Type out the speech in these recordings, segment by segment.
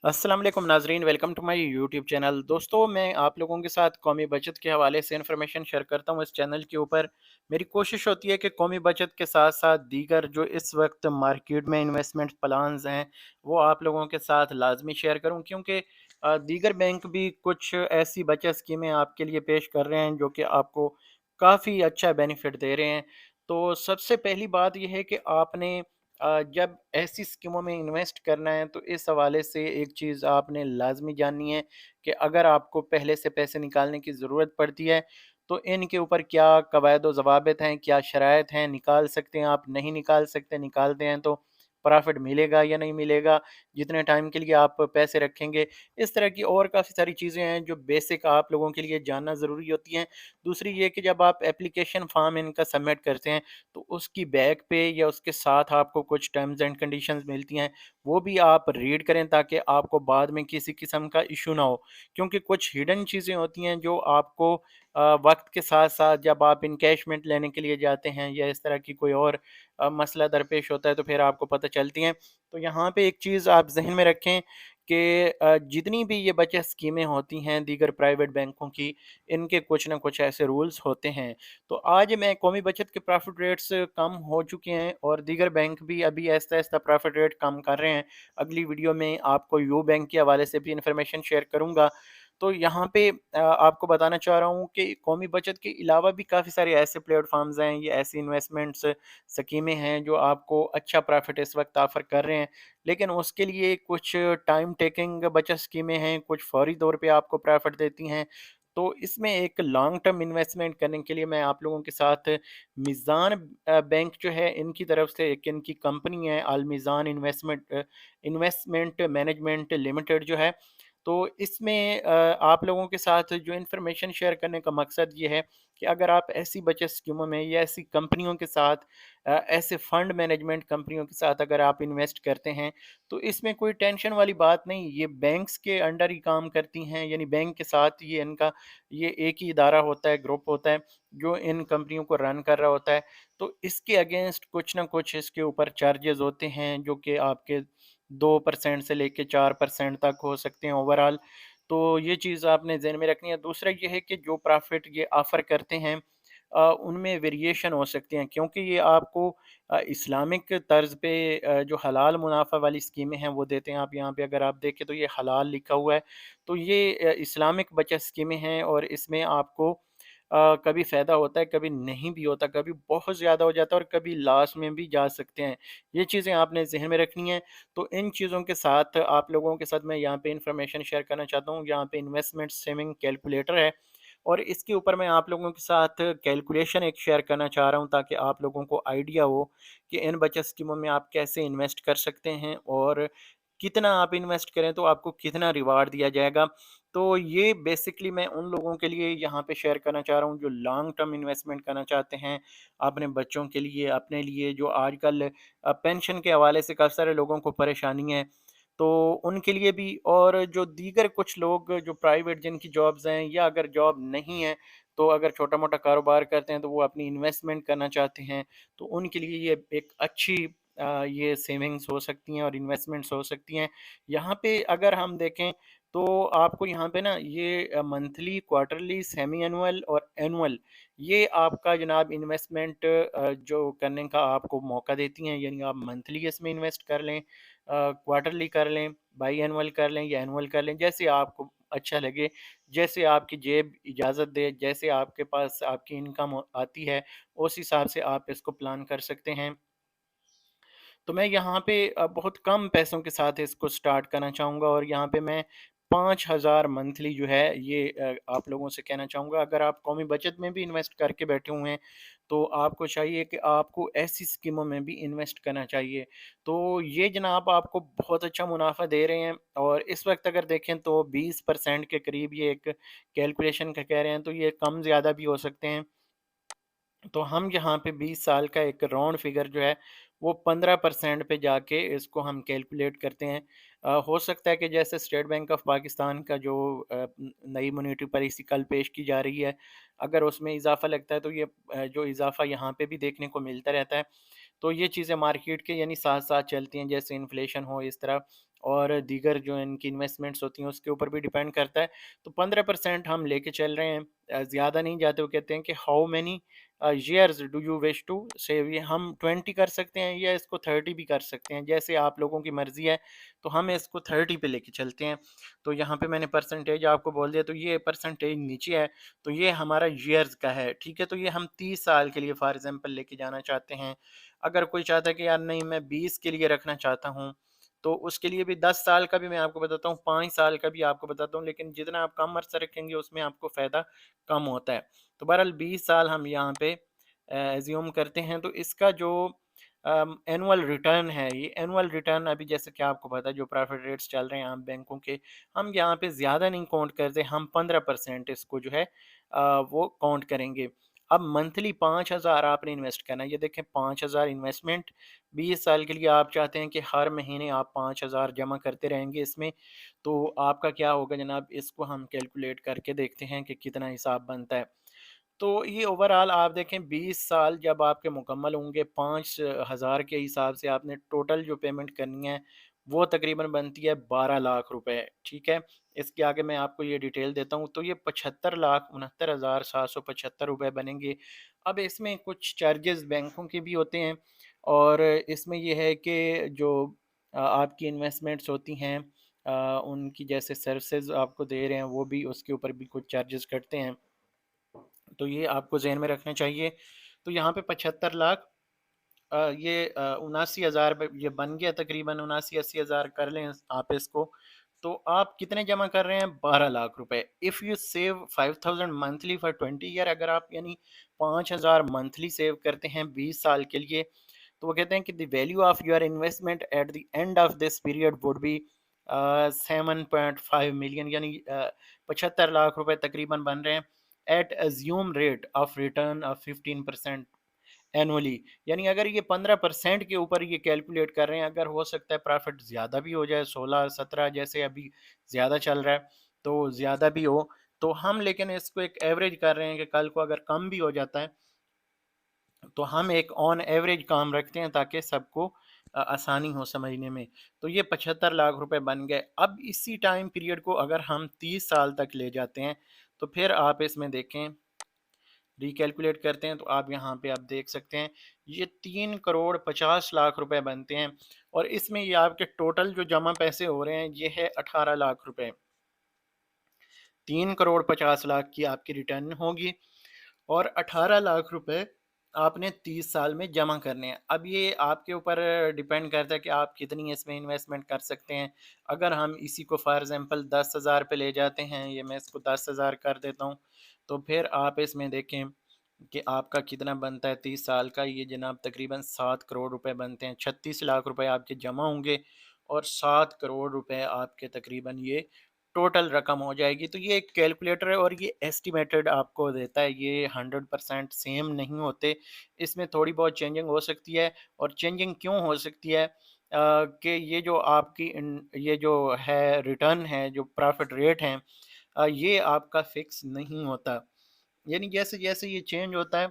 अस्सलाम वालेकुम नाजरीन, welcome to my YouTube channel. दोस्तों, मैं आप लोगों के साथ कौमी बचत के हवाले से इन्फॉर्मेशन शेयर करता हूँ इस चैनल के ऊपर। मेरी कोशिश होती है कि कौमी बचत के साथ साथ दीगर जो इस वक्त मार्केट में इन्वेस्टमेंट प्लान्स हैं वो आप लोगों के साथ लाजमी शेयर करूँ, क्योंकि दीगर बैंक भी कुछ ऐसी बचत स्कीमें आपके लिए पेश कर रहे हैं जो कि आपको काफ़ी अच्छा बेनिफिट दे रहे हैं। तो सबसे पहली बात यह है कि आपने जब ऐसी स्कीमों में इन्वेस्ट करना है तो इस हवाले से एक चीज़ आपने लाज़मी जाननी है कि अगर आपको पहले से पैसे निकालने की ज़रूरत पड़ती है तो इनके ऊपर क्या कवायद व ज़वाबित हैं, क्या शराइत हैं, निकाल सकते हैं आप, नहीं निकाल सकते, निकालते हैं तो प्रॉफ़िट मिलेगा या नहीं मिलेगा, जितने टाइम के लिए आप पैसे रखेंगे। इस तरह की और काफ़ी सारी चीज़ें हैं जो बेसिक आप लोगों के लिए जानना ज़रूरी होती हैं। दूसरी ये कि जब आप एप्लीकेशन फ़ॉर्म इनका सबमिट करते हैं तो उसकी बैक पे या उसके साथ आपको कुछ टर्म्स एंड कंडीशंस मिलती हैं, वो भी आप रीड करें ताकि आपको बाद में किसी किस्म का इशू ना हो। क्योंकि कुछ हिडन चीज़ें होती हैं जो आपको वक्त के साथ साथ जब आप इनकैशमेंट लेने के लिए जाते हैं या इस तरह की कोई और मसला दरपेश होता है तो फिर आपको पता चलती हैं। तो यहाँ पे एक चीज़ आप जहन में रखें कि जितनी भी ये बचत स्कीमें होती हैं दीगर प्राइवेट बैंकों की, इनके कुछ ना कुछ ऐसे रूल्स होते हैं। तो आज मैं कौमी बचत के प्रॉफ़िट रेट्स कम हो चुके हैं और दीगर बैंक भी अभी आहिस्ता-आहिस्ता प्रॉफ़िट रेट कम कर रहे हैं। अगली वीडियो में आपको यू बैंक के हवाले से भी इन्फॉर्मेशन शेयर करूँगा। तो यहाँ पे आपको बताना चाह रहा हूँ कि कौमी बचत के अलावा भी काफ़ी सारे ऐसे प्लेटफ़ॉर्म्स हैं, ये ऐसी इन्वेस्टमेंट्स स्कीमें हैं जो आपको अच्छा प्रॉफ़िट इस वक़्त ऑफ़र कर रहे हैं। लेकिन उसके लिए कुछ टाइम टेकिंग बचत स्कीमें हैं, कुछ फ़ौरी तौर पे आपको प्रॉफ़िट देती हैं। तो इसमें एक लॉन्ग टर्म इन्वेस्टमेंट करने के लिए मैं आप लोगों के साथ मीज़ान बैंक जो है इनकी तरफ से एक इनकी कंपनी है अल मीज़ान इन्वेस्टमेंट मैनेजमेंट लिमिटेड जो है। तो इसमें आप लोगों के साथ जो इन्फॉर्मेशन शेयर करने का मकसद ये है कि अगर आप ऐसी बचत स्कीमों में या ऐसी कंपनियों के साथ ऐसे फंड मैनेजमेंट कंपनियों के साथ अगर आप इन्वेस्ट करते हैं तो इसमें कोई टेंशन वाली बात नहीं, ये बैंक्स के अंडर ही काम करती हैं, यानी बैंक के साथ ये इनका ये एक ही इदारा होता है, ग्रुप होता है जो इन कंपनियों को रन कर रहा होता है। तो इसके अगेंस्ट कुछ ना कुछ इसके ऊपर चार्जेस होते हैं जो कि आपके 2% से लेके 4% तक हो सकते हैं ओवरऑल। तो ये चीज़ आपने ज़हन में रखनी है। दूसरा ये है कि जो प्रॉफ़िट ये ऑफ़र करते हैं उनमें वेरिएशन हो सकते हैं, क्योंकि ये आपको इस्लामिक तर्ज़ पे जो हलाल मुनाफ़ा वाली स्कीमें हैं वो देते हैं। आप यहाँ पे अगर आप देखें तो ये हलाल लिखा हुआ है। तो ये इस्लामिक बचत स्कीमें हैं और इसमें आपको कभी फ़ायदा होता है, कभी नहीं भी होता, कभी बहुत ज़्यादा हो जाता है और कभी लॉस में भी जा सकते हैं। ये चीज़ें आपने ज़हन में रखनी है। तो इन चीज़ों के साथ आप लोगों के साथ मैं यहाँ पे इन्फॉर्मेशन शेयर करना चाहता हूँ। यहाँ पे इन्वेस्टमेंट सेविंग कैलकुलेटर है और इसके ऊपर मैं आप लोगों के साथ कैलकुलेशन एक शेयर करना चाह रहा हूँ ताकि आप लोगों को आइडिया हो कि इन बचत स्कीमों में आप कैसे इन्वेस्ट कर सकते हैं और कितना आप इन्वेस्ट करें तो आपको कितना रिवार्ड दिया जाएगा। तो ये बेसिकली मैं उन लोगों के लिए यहाँ पे शेयर करना चाह रहा हूँ जो लॉन्ग टर्म इन्वेस्टमेंट करना चाहते हैं, अपने बच्चों के लिए, अपने लिए, जो आजकल पेंशन के हवाले से काफ़ी सारे लोगों को परेशानी है, तो उनके लिए भी। और जो दीगर कुछ लोग जो प्राइवेट जिनकी जॉब्स हैं या अगर जॉब नहीं है, तो अगर छोटा-मोटा कारोबार करते हैं तो वो अपनी इन्वेस्टमेंट करना चाहते हैं, तो उनके लिए ये एक अच्छी ये सेविंग्स हो सकती हैं और इन्वेस्टमेंट्स हो सकती हैं। यहाँ पे अगर हम देखें तो आपको यहाँ पे ना ये मंथली, क्वार्टरली, सेमी एनुअल और एनुअल ये आपका जनाब इन्वेस्टमेंट जो करने का आपको मौका देती हैं, यानी आप मंथली इसमें इन्वेस्ट कर लें, क्वार्टरली कर लें, बाई एनुअल कर लें या एनुअल कर लें, जैसे आपको अच्छा लगे, जैसे आपकी जेब इजाज़त दे, जैसे आपके पास आपकी इनकम आती है, उस हिसाब से आप इसको प्लान कर सकते हैं। तो मैं यहाँ पे बहुत कम पैसों के साथ इसको स्टार्ट करना चाहूँगा और यहाँ पे मैं 5,000 मंथली जो है ये आप लोगों से कहना चाहूँगा। अगर आप कौमी बचत में भी इन्वेस्ट करके बैठे हुए हैं, तो आपको चाहिए कि आपको ऐसी स्कीमों में भी इन्वेस्ट करना चाहिए। तो ये जनाब आपको बहुत अच्छा मुनाफ़ा दे रहे हैं और इस वक़्त अगर देखें तो 20% के करीब ये एक कैलकुलेशन का कह रहे हैं, तो ये कम ज़्यादा भी हो सकते हैं। तो हम यहाँ पे 20 साल का एक राउंड फिगर जो है वो 15% पे जाके इसको हम कैलकुलेट करते हैं। हो सकता है कि जैसे स्टेट बैंक ऑफ पाकिस्तान का जो नई मॉनेटरी पॉलिसी कल पेश की जा रही है, अगर उसमें इजाफा लगता है तो ये जो इजाफा यहाँ पे भी देखने को मिलता रहता है। तो ये चीज़ें मार्केट के यानी साथ-साथ चलती हैं, जैसे इन्फ्लेशन हो इस तरह। और दीगर जो इनकी इन्वेस्टमेंट्स होती हैं उसके ऊपर भी डिपेंड करता है। तो 15% हम लेके चल रहे हैं, ज़्यादा नहीं जाते। वो कहते हैं कि how many years do you wish to save, ये हम 20 कर सकते हैं या इसको 30 भी कर सकते हैं, जैसे आप लोगों की मर्ज़ी है। तो हम इसको 30 पे लेके चलते हैं। तो यहाँ पे मैंने परसेंटेज आपको बोल दिया, तो ये परसेंटेज नीचे है, तो ये हमारा ईयर्स का है, ठीक है। तो ये हम 30 साल के लिए फॉर एग्ज़ाम्पल लेके जाना चाहते हैं। अगर कोई चाहता है कि यार नहीं मैं 20 के लिए रखना चाहता हूँ, तो उसके लिए भी 10 साल का भी मैं आपको बताता हूँ, 5 साल का भी आपको बताता हूँ, लेकिन जितना आप कम अर्सा रखेंगे उसमें आपको फ़ायदा कम होता है। तो बहरहाल 20 साल हम यहाँ पे एज़्यूम करते हैं। तो इसका जो एनुअल रिटर्न है, ये एनुअल रिटर्न अभी जैसे कि आपको पता है जो प्रॉफिट रेट्स चल रहे हैं आम बैंकों के, हम यहाँ पे ज़्यादा नहीं काउंट करते, हम 15% इसको जो है वो काउंट करेंगे। अब मंथली 5,000 आपने इन्वेस्ट करना है। ये देखें 5,000 इन्वेस्टमेंट, 20 साल के लिए आप चाहते हैं कि हर महीने आप 5,000 जमा करते रहेंगे इसमें। तो आपका क्या होगा जनाब, इसको हम कैलकुलेट करके देखते हैं कि कितना हिसाब बनता है। तो ये ओवरऑल आप देखें 20 साल जब आपके मुकम्मल होंगे, 5,000 के हिसाब से आपने टोटल जो पेमेंट करनी है वो तकरीबन बनती है 12 लाख रुपए, ठीक है। इसके आगे मैं आपको ये डिटेल देता हूँ। तो ये 75,69,775 रुपए बनेंगे। अब इसमें कुछ चार्जेस बैंकों के भी होते हैं, और इसमें ये है कि जो आपकी इन्वेस्टमेंट्स होती हैं, उनकी जैसे सर्विसेज आपको दे रहे हैं वो भी, उसके ऊपर भी कुछ चार्जेस कटते हैं। तो ये आपको ज़हन में रखना चाहिए। तो यहाँ पे 75 लाख, ये 79,000 ये बन गया, तकरीबन 79-80,000 कर लें आप इसको। तो आप कितने जमा कर रहे हैं? 12 लाख रुपए। If you save 5,000 monthly for 20 year, अगर आप यानी 5,000 मंथली सेव करते हैं 20 साल के लिए, तो वो कहते हैं कि the value of your investment at the end of this period would be 7.5 million, यानी 75 लाख रुपए तकरीबन बन रहे हैं, at assume rate of return of 15% annually. यानी अगर ये 15% के ऊपर ये कैलकुलेट कर रहे हैं, अगर हो सकता है प्रॉफिट ज़्यादा भी हो जाए, 16-17 जैसे अभी ज़्यादा चल रहा है, तो ज़्यादा भी हो। तो हम लेकिन इसको एक एवरेज कर रहे हैं कि कल को अगर कम भी हो जाता है, तो हम एक ऑन एवरेज काम रखते हैं ताकि सबको आसानी हो समझने में। तो ये 75 लाख रुपए बन गए। अब इसी टाइम पीरियड को अगर हम 30 साल तक ले जाते हैं, तो फिर आप इसमें देखें, रिकैलकुलेट करते हैं, तो आप यहाँ पे आप देख सकते हैं ये 3,50,00,000 रुपए बनते हैं। और इसमें ये आपके टोटल जो जमा पैसे हो रहे हैं ये है 18 लाख रुपए। 3,50,00,000 की आपकी रिटर्न होगी, और 18 लाख रुपए आपने 30 साल में जमा करने हैं। अब ये आपके ऊपर डिपेंड करता है कि आप कितनी इसमें इन्वेस्टमेंट कर सकते हैं। अगर हम इसी को फॉर एग्जांपल 10,000 पे ले जाते हैं, ये मैं इसको 10,000 कर देता हूँ, तो फिर आप इसमें देखें कि आपका कितना बनता है 30 साल का। ये जनाब तकरीबन 7 करोड़ रुपए बनते हैं। 36 लाख रुपए आपके जमा होंगे, और 7 करोड़ रुपए आपके तकरीबन ये टोटल रकम हो जाएगी। तो ये एक कैलकुलेटर है, और ये एस्टिमेटेड आपको देता है, ये 100% सेम नहीं होते। इसमें थोड़ी बहुत चेंजिंग हो सकती है। और चेंजिंग क्यों हो सकती है? कि ये जो आपकी ये जो है रिटर्न है, जो प्रॉफिट रेट है, ये आपका फिक्स नहीं होता। यानी जैसे-जैसे ये चेंज होता है,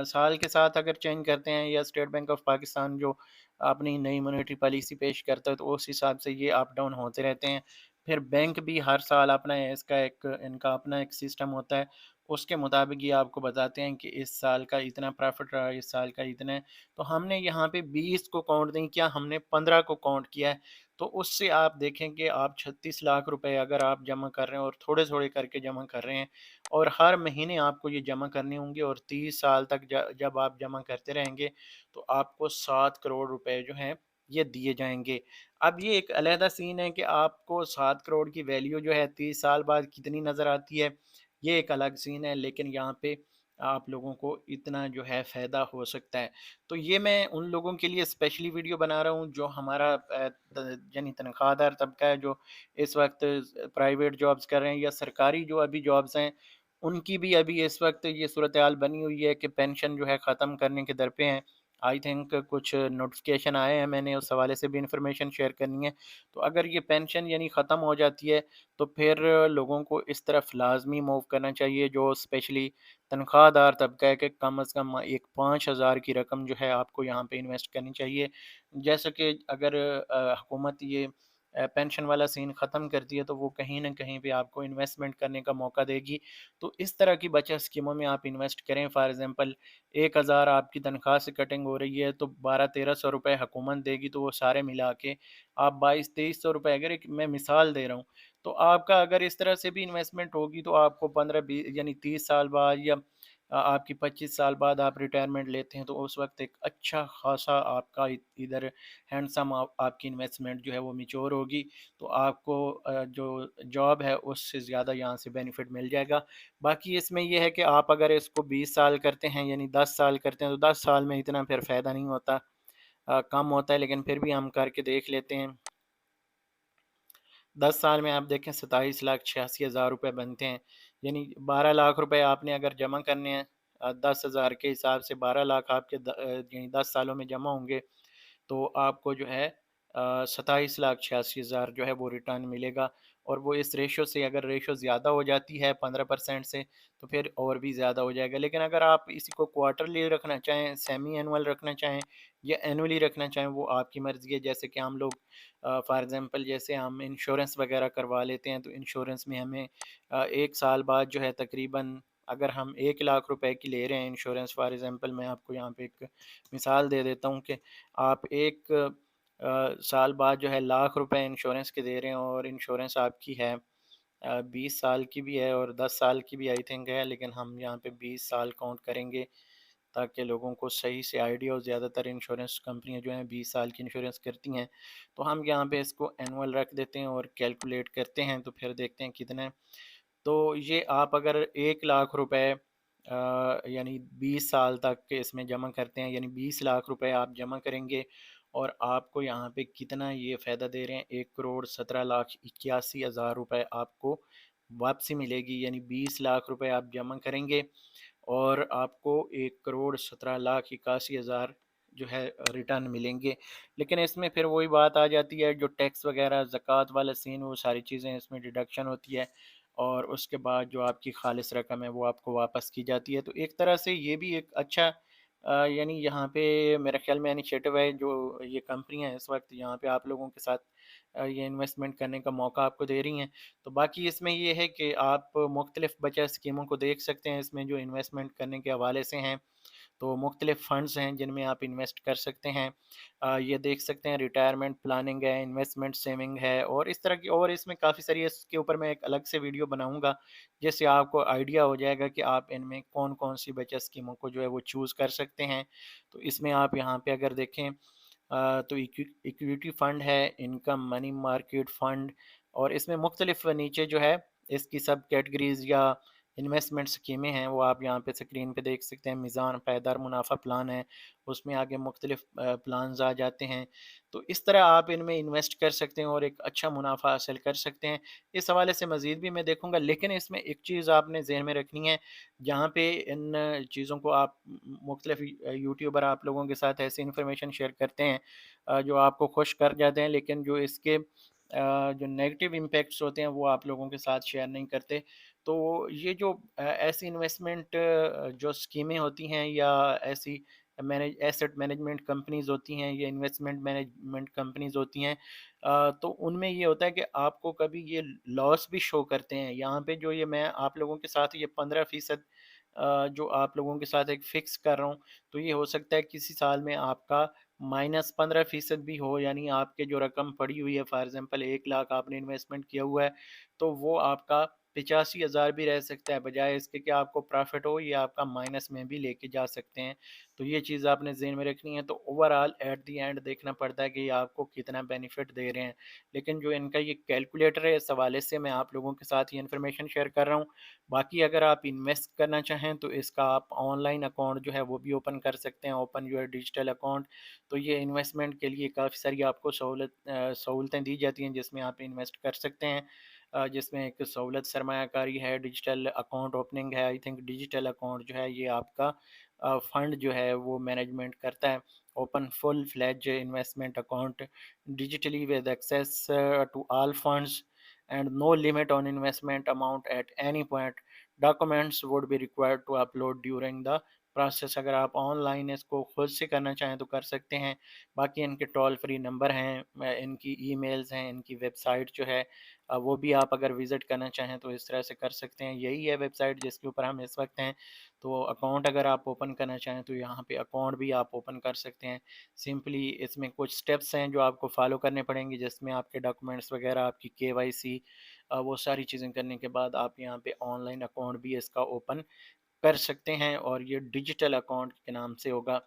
साल के साथ अगर चेंज करते हैं, या स्टेट बैंक ऑफ पाकिस्तान जो अपनी नई मॉनेटरी पॉलिसी पेश करता है, तो उस हिसाब से ये अप डाउन होते रहते हैं। फिर बैंक भी हर साल अपना इसका एक इनका अपना एक सिस्टम होता है, उसके मुताबिक ये आपको बताते हैं कि इस साल का इतना प्रॉफ़िट रहा, इस साल का इतना है। तो हमने यहाँ पे 20 को काउंट नहीं किया, हमने 15 को काउंट किया है। तो उससे आप देखें कि आप 36 लाख रुपए अगर आप जमा कर रहे हैं, और थोड़े-थोड़े करके जमा कर रहे हैं, और हर महीने आपको ये जमा करने होंगे, और 30 साल तक जब आप जमा करते रहेंगे, तो आपको 7 करोड़ रुपए जो हैं ये दिए जाएँगे। अब ये एक अलहदा सीन है कि आपको 7 करोड़ की वैल्यू जो है 30 साल बाद कितनी नज़र आती है, ये एक अलग सीन है, लेकिन यहाँ पे आप लोगों को इतना जो है फ़ायदा हो सकता है। तो ये मैं उन लोगों के लिए स्पेशली वीडियो बना रहा हूँ जो हमारा यानी तनख्वाहदार तबका है, जो इस वक्त प्राइवेट जॉब्स कर रहे हैं, या सरकारी जो अभी जॉब्स हैं, उनकी भी अभी इस वक्त ये सूरत हाल बनी हुई है कि पेंशन जो है ख़त्म करने के दर पे हैं। आई थिंक कुछ नोटिफिकेशन आए हैं, मैंने उस हवाले से भी इंफॉर्मेशन शेयर करनी है। तो अगर ये पेंशन यानी ख़त्म हो जाती है, तो फिर लोगों को इस तरफ लाजमी मूव करना चाहिए, जो स्पेशली तनख्वाहदार तबका है, कि कम अज़ कम एक 5,000 की रकम जो है आपको यहाँ पे इन्वेस्ट करनी चाहिए। जैसे कि अगर हुकूमत ये पेंशन वाला सीन ख़त्म करती है, तो वो कहीं न कहीं पे आपको इन्वेस्टमेंट करने का मौका देगी। तो इस तरह की बचत स्कीमों में आप इन्वेस्ट करें। फॉर एग्ज़ाम्पल 1000 आपकी तनख्वाह से कटिंग हो रही है, तो 1200-1300 रुपए हुकूमत देगी, तो वो सारे मिला के आप 2200-2300 रुपए, अगर एक मैं मिसाल दे रहा हूँ, तो आपका अगर इस तरह से भी इन्वेस्टमेंट होगी, तो आपको 15 बी यानी 30 साल बाद या आपकी 25 साल बाद आप रिटायरमेंट लेते हैं, तो उस वक़्त एक अच्छा ख़ासा आपका इधर हैंडसम आपकी इन्वेस्टमेंट जो है वो मैच्योर होगी, तो आपको जो जॉब है उससे ज़्यादा यहाँ से बेनिफिट मिल जाएगा। बाकी इसमें ये है कि आप अगर इसको 20 साल करते हैं यानी 10 साल करते हैं, तो 10 साल में इतना फिर फ़ायदा नहीं होता, कम होता है, लेकिन फिर भी हम करके देख लेते हैं। 10 साल में आप देखें 27,86,000 रुपए बनते हैं, यानी 12 लाख रुपए आपने अगर जमा करने हैं, 10,000 के हिसाब से 12 लाख आपके यानी 10 सालों में जमा होंगे, तो आपको जो है 27,86,000 जो है वो रिटर्न मिलेगा। और वो इस रेशो से, अगर रेशो ज़्यादा हो जाती है 15% से, तो फिर और भी ज़्यादा हो जाएगा। लेकिन अगर आप इसी को क्वार्टरली रखना चाहें, सेमी एनुअल रखना चाहें या एनुअली रखना चाहें, वो आपकी मर्ज़ी है। जैसे कि हम लोग फॉर एग्ज़ाम्पल जैसे हम इंश्योरेंस वग़ैरह करवा लेते हैं, तो इंश्योरेंस में हमें 1 साल बाद जो है तकरीबन, अगर हम 1 लाख रुपए की ले रहे हैं इंश्योरेंस, फॉर एग्ज़ाम्पल मैं आपको यहाँ पे एक मिसाल दे देता हूँ कि आप 1 साल बाद जो है लाख रुपए इंश्योरेंस के दे रहे हैं, और इंश्योरेंस आपकी है 20 साल की भी है और 10 साल की भी आई थिंक है, लेकिन हम यहाँ पे 20 साल काउंट करेंगे ताकि लोगों को सही से आइडिया हो। ज़्यादातर इंश्योरेंस कंपनियाँ जो हैं 20 साल की इंश्योरेंस करती हैं, तो हम यहाँ पे इसको एनुअल रख देते हैं और कैलकुलेट करते हैं, तो फिर देखते हैं कितना है। तो ये आप अगर 1 लाख रुपए यानी 20 साल तक के इसमें जमा करते हैं, यानी 20 लाख रुपए आप जमा करेंगे, और आपको यहाँ पे कितना ये फ़ायदा दे रहे हैं, 1,17,81,000 रुपए आपको वापसी मिलेगी। यानी 20 लाख रुपए आप जमा करेंगे और आपको 1,17,81,000 जो है रिटर्न मिलेंगे। लेकिन इसमें फिर वही बात आ जाती है, जो टैक्स वगैरह ज़कात वाला सीन, वो सारी चीज़ें इसमें डिडक्शन होती है, और उसके बाद जो आपकी खालिस रकम है वो आपको वापस की जाती है। तो एक तरह से ये भी एक अच्छा यानी यहाँ पे मेरे ख़्याल में इनिशिएटिव है, जो ये कंपनियाँ इस वक़्त यहाँ पे आप लोगों के साथ ये इन्वेस्टमेंट करने का मौका आपको दे रही हैं। तो बाकी इसमें ये है कि आप मुख्तलिफ़ बचत स्कीमों को देख सकते हैं, इसमें जो इन्वेस्टमेंट करने के हवाले से हैं, तो मुख्तलिफ़ फ़ंड्स हैं जिनमें आप इन्वेस्ट कर सकते हैं। ये देख सकते हैं, रिटायरमेंट प्लानिंग है, इन्वेस्टमेंट सेविंग है, और इस तरह की और इसमें काफ़ी सारी है। इसके ऊपर मैं एक अलग से वीडियो बनाऊँगा, जिससे आपको आइडिया हो जाएगा कि आप इनमें कौन-कौन सी बचत स्कीमों को जो है वो चूज़ कर सकते हैं। तो इसमें आप यहाँ पे अगर देखें, तो इक्विटी फ़ंड है, इनकम मनी मार्केट फ़ंड, और इसमें मुख्तलिफ़ नीचे जो है इसकी सब कैटेगरीज़ या इन्वेस्टमेंट स्कीमें हैं, वो आप यहाँ पे स्क्रीन पे देख सकते हैं। मीज़ान पायदार मुनाफ़ा प्लान है, उसमें आगे मुख्तलिफ़ प्लान्स आ जाते हैं। तो इस तरह आप इनमें इन्वेस्ट कर सकते हैं और एक अच्छा मुनाफ़ा हासिल कर सकते हैं। इस हवाले से मज़ीद भी मैं देखूँगा, लेकिन इसमें एक चीज़ आपने ज़हन में रखनी है, जहाँ पे इन चीज़ों को आप मुख्तलिफ़ यूट्यूबर आप लोगों के साथ ऐसी इन्फॉर्मेशन शेयर करते हैं जो आपको खुश कर जाते हैं, लेकिन जो इसके जो नेगेटिव इम्पैक्ट्स होते हैं वो आप लोगों के साथ शेयर नहीं करते। तो ये जो ऐसी इन्वेस्टमेंट जो स्कीमें होती हैं, या ऐसी एसेट मैनेजमेंट कंपनीज़ होती हैं, या इन्वेस्टमेंट मैनेजमेंट कंपनीज़ होती हैं, तो उनमें ये होता है कि आपको कभी ये लॉस भी शो करते हैं। यहाँ पे जो ये मैं आप लोगों के साथ ये 15% जो आप लोगों के साथ एक फ़िक्स कर रहा हूँ, तो ये हो सकता है किसी साल में आपका -15% भी हो, यानी आपके जो रकम पड़ी हुई है, फॉर एग्ज़ाम्पल 1 लाख आपने इन्वेस्टमेंट किया हुआ है, तो वो आपका 85,000 भी रह सकता है, बजाय इसके कि आपको प्रॉफ़िट हो, ये आपका माइनस में भी लेके जा सकते हैं। तो ये चीज़ आपने ज़हन में रखनी है। तो ओवरऑल एट द एंड देखना पड़ता है कि ये आपको कितना बेनिफिट दे रहे हैं। लेकिन जो इनका ये कैलकुलेटर है, इस हवाले से मैं आप लोगों के साथ ये इन्फॉर्मेशन शेयर कर रहा हूँ। बाकी अगर आप इन्वेस्ट करना चाहें, तो इसका आप ऑनलाइन अकाउंट जो है वो भी ओपन कर सकते हैं, ओपन योर डिजिटल अकाउंट। तो ये इन्वेस्टमेंट के लिए काफ़ी सारी आपको सहूलतें दी जाती हैं, जिसमें आप इन्वेस्ट कर सकते हैं। जिसमें एक सहूलत सरमायाकारी है, डिजिटल अकाउंट ओपनिंग है। आई थिंक डिजिटल अकाउंट जो है ये आपका फ़ंड जो है वो मैनेजमेंट करता है। Open full fledge investment account digitally with access to all funds and no limit on investment amount at any point. Documents would be required to upload during the process अगर आप online इसको खुद से करना चाहें तो कर सकते हैं। बाकी इनके टोल फ्री नंबर हैं, इनकी ईमेल्स हैं, इनकी वेबसाइट जो है वो भी आप अगर विज़िट करना चाहें तो इस तरह से कर सकते हैं। यही है वेबसाइट जिसके ऊपर हम इस वक्त हैं। तो अकाउंट अगर आप ओपन करना चाहें तो यहाँ पे अकाउंट भी आप ओपन कर सकते हैं। सिंपली इसमें कुछ स्टेप्स हैं जो आपको फॉलो करने पड़ेंगे, जिसमें आपके डॉक्यूमेंट्स वगैरह, आपकी केवाईसी, वो सारी चीज़ें करने के बाद आप यहाँ पे ऑनलाइन अकाउंट भी इसका ओपन कर सकते हैं और ये डिजिटल अकाउंट के नाम से होगा।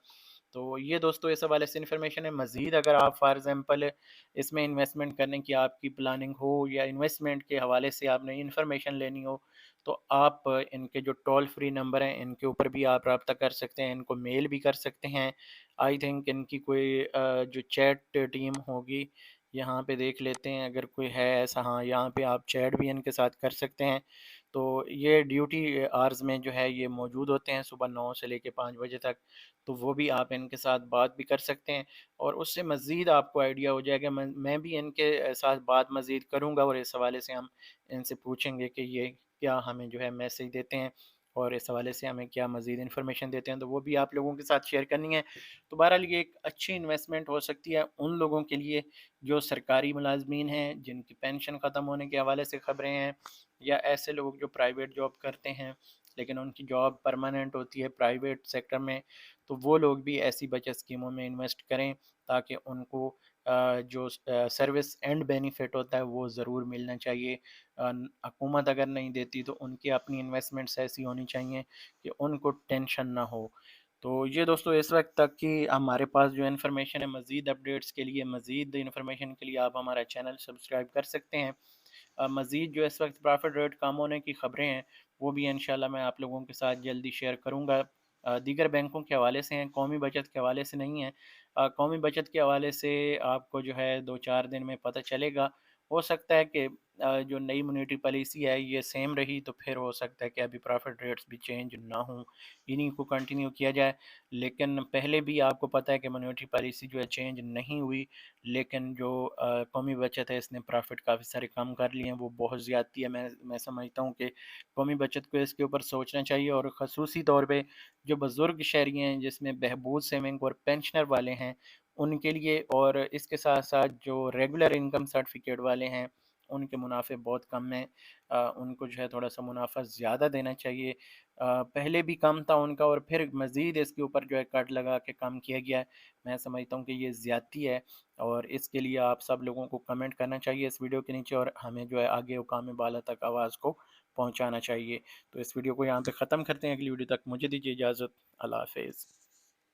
तो ये दोस्तों इस हवाले से इन्फॉर्मेशन है। मज़ीद अगर आप फॉर एग्ज़ाम्पल इसमें इन्वेस्टमेंट करने की आपकी प्लानिंग हो या इन्वेस्टमेंट के हवाले से आपने इन्फॉर्मेशन लेनी हो, तो आप इनके जो टोल फ्री नंबर हैं इनके ऊपर भी आप रब्ता कर सकते हैं, इनको मेल भी कर सकते हैं। आई थिंक इनकी कोई जो चैट टीम होगी, यहाँ पे देख लेते हैं अगर कोई है ऐसा। हाँ, यहाँ पे आप चैट भी इनके साथ कर सकते हैं। तो ये ड्यूटी आवर्स में जो है ये मौजूद होते हैं सुबह 9 से लेके 5 बजे तक। तो वो भी आप इनके साथ बात भी कर सकते हैं और उससे मज़ीद आपको आइडिया हो जाएगा। मैं भी इनके साथ बात मज़ीद करूँगा और इस हवाले से हम इनसे पूछेंगे कि ये क्या हमें जो है मैसेज देते हैं और इस हवाले से हमें क्या मज़ीद इन्फॉर्मेशन देते हैं, तो वो भी आप लोगों के साथ शेयर करनी है। तो बहरहाल ये एक अच्छी इन्वेस्टमेंट हो सकती है उन लोगों के लिए जो सरकारी मुलाजमीन हैं, जिनकी पेंशन ख़त्म होने के हवाले से ख़बरें हैं, या ऐसे लोग जो प्राइवेट जॉब करते हैं लेकिन उनकी जॉब परमानेंट होती है प्राइवेट सेक्टर में। तो वो लोग भी ऐसी बचत स्कीमों में इन्वेस्ट करें ताकि उनको जो सर्विस एंड बेनिफिट होता है वो ज़रूर मिलना चाहिए। हुकूमत अगर नहीं देती तो उनकी अपनी इन्वेस्टमेंट्स ऐसी होनी चाहिए कि उनको टेंशन ना हो। तो ये दोस्तों इस वक्त तक की हमारे पास जो इन्फॉर्मेशन है। मज़ीद अपडेट्स के लिए, मज़ीद इन्फॉर्मेशन के लिए आप हमारा चैनल सब्सक्राइब कर सकते हैं। मज़ीद जो इस वक्त प्रॉफिट रेट कम होने की ख़बरें हैं वो भी इंशाल्लाह मैं आप लोगों के साथ जल्दी शेयर करूँगा। दीगर बैंकों के हवाले से हैं, कौमी बचत के हवाले से नहीं है। कौमी बचत के हवाले से आपको जो है 2-4 दिन में पता चलेगा। हो सकता है कि जो नई मॉनेटरी पॉलिसी है ये सेम रही तो फिर हो सकता है कि अभी प्रॉफिट रेट्स भी चेंज ना हों, इन्हीं को कंटिन्यू किया जाए। लेकिन पहले भी आपको पता है कि मॉनेटरी पॉलिसी जो है चेंज नहीं हुई, लेकिन जो कौमी बचत है इसने प्रॉफिट काफ़ी सारे कम कर लिए हैं, वो बहुत ज़्यादती है। मैं समझता हूँ कि कौमी बचत को इसके ऊपर सोचना चाहिए और ख़ुसूसी तौर पे जो बुज़ुर्ग शहरी हैं जिसमें बहबूद सेविंग और पेंशनर वाले हैं उनके लिए, और इसके साथ साथ जो रेगुलर इनकम सर्टिफिकेट वाले हैं उनके मुनाफे बहुत कम हैं। उनको जो है थोड़ा सा मुनाफा ज़्यादा देना चाहिए। पहले भी कम था उनका और फिर मज़ीद इसके ऊपर जो है कट लगा के कम किया गया है। मैं समझता हूँ कि ये ज़्यादती है और इसके लिए आप सब लोगों को कमेंट करना चाहिए इस वीडियो के नीचे और हमें जो है आगे हुकाम बाला तक आवाज़ को पहुँचाना चाहिए। तो इस वीडियो को यहाँ पे ख़त्म करते हैं। अगली वीडियो तक मुझे दीजिए इजाज़त। अल्लाह हाफ़िज़।